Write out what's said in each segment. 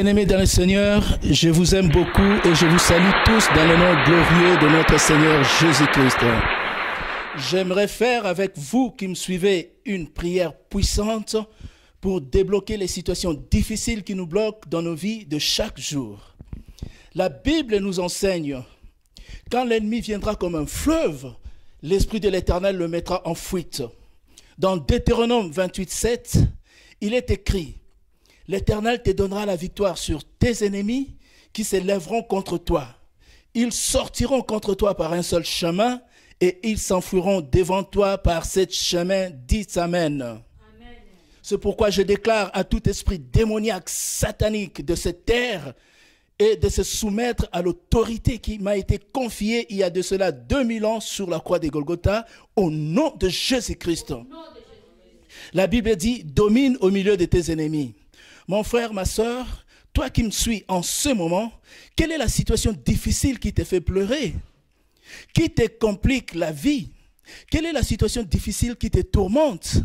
Bien-aimés dans le Seigneur, je vous aime beaucoup et je vous salue tous dans le nom glorieux de notre Seigneur Jésus-Christ. J'aimerais faire avec vous qui me suivez une prière puissante pour débloquer les situations difficiles qui nous bloquent dans nos vies de chaque jour. La Bible nous enseigne, quand l'ennemi viendra comme un fleuve, l'Esprit de l'Éternel le mettra en fuite. Dans Deutéronome 28:7, il est écrit: l'Éternel te donnera la victoire sur tes ennemis qui s'élèveront contre toi. Ils sortiront contre toi par un seul chemin et ils s'enfuiront devant toi par sept chemins. Dites Amen. Amen. C'est pourquoi je déclare à tout esprit démoniaque, satanique de cette terre et de se soumettre à l'autorité qui m'a été confiée il y a de cela 2000 ans sur la croix de Golgotha, au nom de Jésus-Christ. La Bible dit: domine au milieu de tes ennemis. Mon frère, ma soeur, toi qui me suis en ce moment, quelle est la situation difficile qui te fait pleurer? Qui te complique la vie? Quelle est la situation difficile qui te tourmente?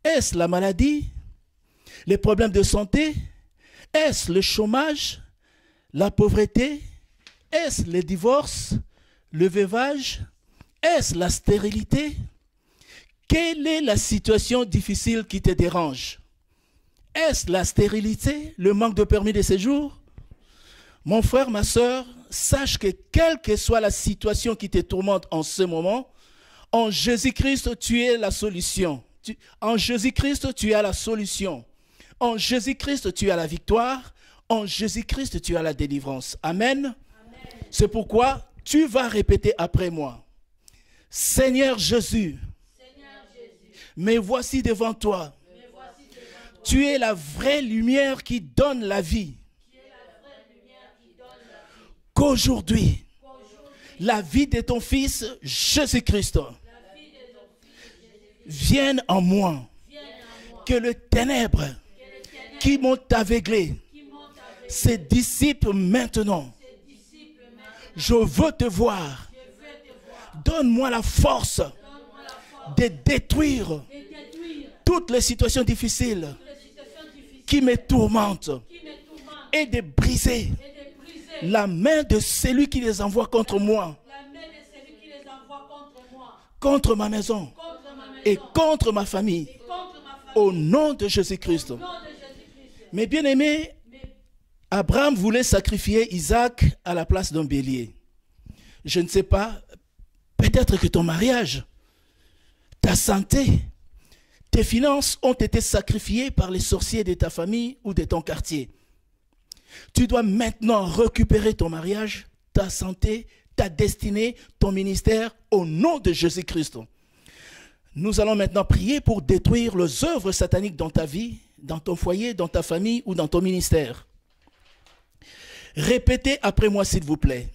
Est-ce la maladie? Les problèmes de santé? Est-ce le chômage? La pauvreté? Est-ce le divorce? Le veuvage? Est-ce la stérilité? Quelle est la situation difficile qui te dérange? Est-ce la stérilité, le manque de permis de séjour? Mon frère, ma soeur, sache que quelle que soit la situation qui te tourmente en ce moment, en Jésus-Christ, tu es la solution. En Jésus-Christ, tu as la solution. En Jésus-Christ, tu as la victoire. En Jésus-Christ, tu as la délivrance. Amen. Amen. C'est pourquoi tu vas répéter après moi: Seigneur Jésus, me voici devant toi. Tu es la vraie lumière qui donne la vie. Qu'aujourd'hui, la vie de ton Fils Jésus-Christ vienne en moi. Que le ténèbre qui m'ont aveuglé se dissipe maintenant. Je veux te voir. Donne-moi la force de détruire toutes les situations difficiles qui me tourmentent et de briser la main de celui qui les envoie contre moi, contre ma maison et contre ma famille, au nom de Jésus-Christ. Mais bien aimé, Abraham voulait sacrifier Isaac à la place d'un bélier. Je ne sais pas, peut-être que ton mariage, ta santé, tes finances ont été sacrifiées par les sorciers de ta famille ou de ton quartier. Tu dois maintenant récupérer ton mariage, ta santé, ta destinée, ton ministère, au nom de Jésus-Christ. Nous allons maintenant prier pour détruire les œuvres sataniques dans ta vie, dans ton foyer, dans ta famille ou dans ton ministère. Répétez après moi, s'il vous plaît.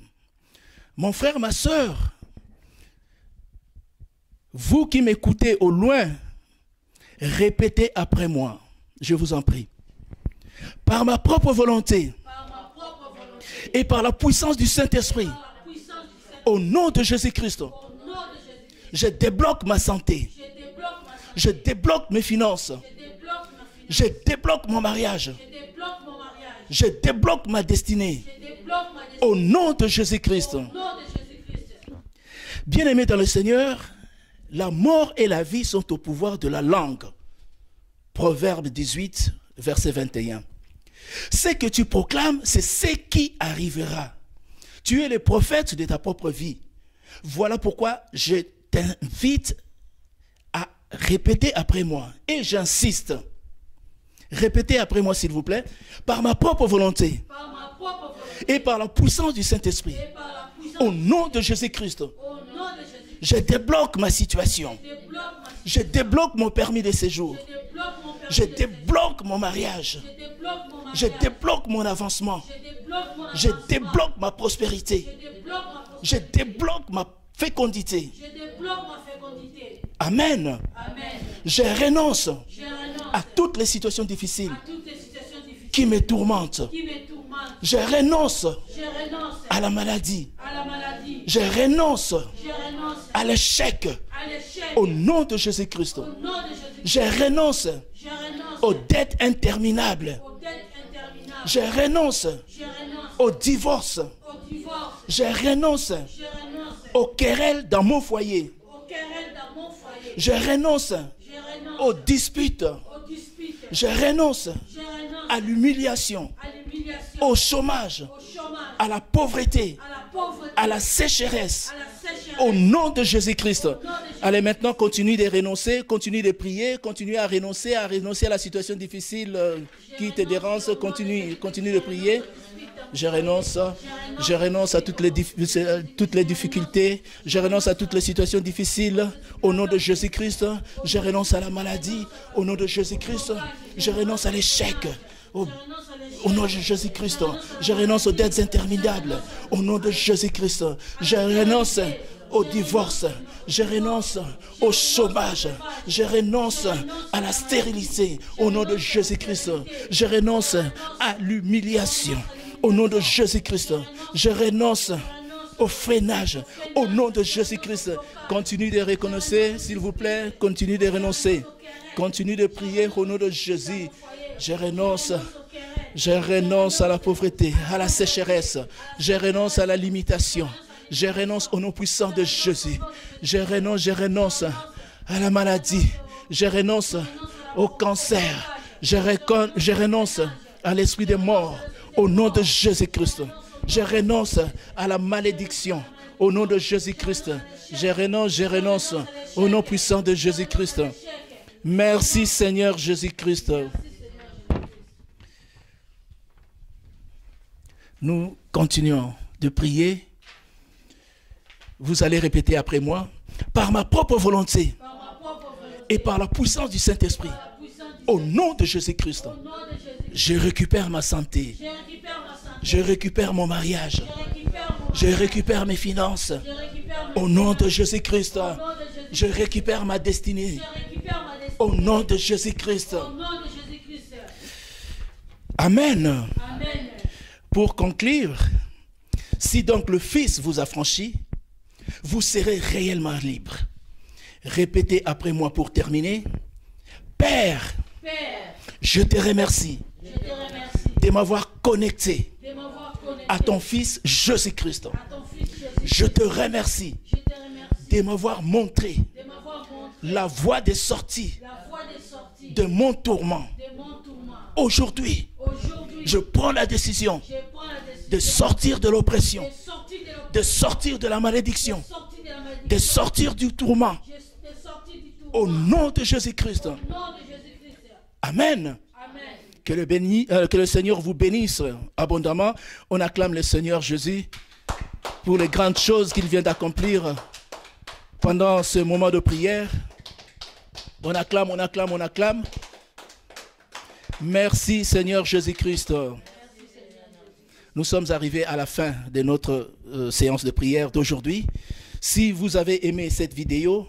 Mon frère, ma soeur, vous qui m'écoutez au loin, répétez après moi, je vous en prie. Par ma propre volonté et par la puissance du Saint-Esprit, au nom de Jésus-Christ, je débloque ma santé, je débloque mes finances, je débloque mon mariage, je débloque ma destinée, au nom de Jésus-Christ. Bien-aimés dans le Seigneur, la mort et la vie sont au pouvoir de la langue. Proverbe 18, verset 21. Ce que tu proclames, c'est ce qui arrivera. Tu es le prophète de ta propre vie. Voilà pourquoi je t'invite à répéter après moi. Et j'insiste. Répétez après moi, s'il vous plaît. Par ma propre volonté. Et par la puissance du Saint-Esprit. Au nom de Jésus-Christ. Je débloque ma situation. Je débloque mon permis de séjour. Je débloque mon mariage. Je débloque mon avancement. Je débloque ma prospérité. Je débloque ma fécondité. Amen. Je renonce à toutes les situations difficiles qui me tourmentent. Je renonce à la maladie. Je renonce à l'échec. Au nom de Jésus-Christ. Je renonce aux dettes interminables. Je renonce au divorce. Je renonce aux querelles dans mon foyer. Je renonce aux disputes. Je renonce à l'humiliation, au chômage, à la pauvreté, à la sécheresse. Au nom de Jésus-Christ. Allez, maintenant, continue de renoncer, continue de prier, continue à renoncer à la situation difficile qui te dérange. Continue de prier. Je renonce à toutes les difficultés. Je renonce à toutes les situations difficiles. Au nom de Jésus-Christ, je renonce à la maladie. Au nom de Jésus-Christ, je renonce à l'échec. Au nom de Jésus-Christ, je renonce aux dettes interminables. Au nom de Jésus-Christ, je renonce au divorce, je renonce au chômage, je renonce à la stérilité. Au nom de Jésus-Christ, je renonce à l'humiliation. Au nom de Jésus-Christ, je renonce au freinage. Au nom de Jésus-Christ, continue de reconnaître, s'il vous plaît, continue de renoncer. Continue de prier au nom de Jésus. Je renonce à la pauvreté, à la sécheresse. Je renonce à la limitation. Je renonce au nom puissant de Jésus. Je renonce à la maladie. Je renonce au cancer. Je renonce à l'esprit des morts. Au nom de Jésus-Christ. Je renonce à la malédiction. Au nom de Jésus-Christ. Je renonce au nom puissant de Jésus-Christ. Merci Seigneur Jésus-Christ. Nous continuons de prier. Vous allez répéter après moi. Par ma propre volonté et par la puissance du Saint-Esprit, au nom de Jésus-Christ, je récupère ma santé. Je récupère mon mariage. Je récupère mes finances. Au nom de Jésus-Christ, je récupère ma destinée. Au nom de Jésus-Christ. Amen. Pour conclure, si donc le Fils vous a franchi, vous serez réellement libre. Répétez après moi pour terminer. Père, je te remercie de m'avoir connecté à ton Fils Jésus-Christ. Je te remercie de m'avoir montré la voie de sortie de mon tourment. Aujourd'hui, je prends la décision de sortir de l'oppression, de sortir de la malédiction, de sortir du tourment. Au nom de Jésus-Christ. Amen. Que le Seigneur vous bénisse abondamment. On acclame le Seigneur Jésus pour les grandes choses qu'il vient d'accomplir pendant ce moment de prière. On acclame, on acclame, on acclame. Merci Seigneur Jésus-Christ. Nous sommes arrivés à la fin de notre séance de prière d'aujourd'hui. Si vous avez aimé cette vidéo,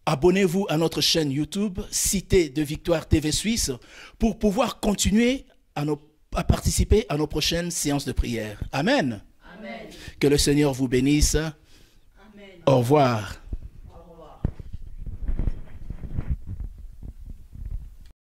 abonnez-vous à notre chaîne YouTube, Cité de Victoire TV Suisse, pour pouvoir continuer à participer à nos prochaines séances de prière. Amen. Amen. Que le Seigneur vous bénisse. Amen. Au revoir.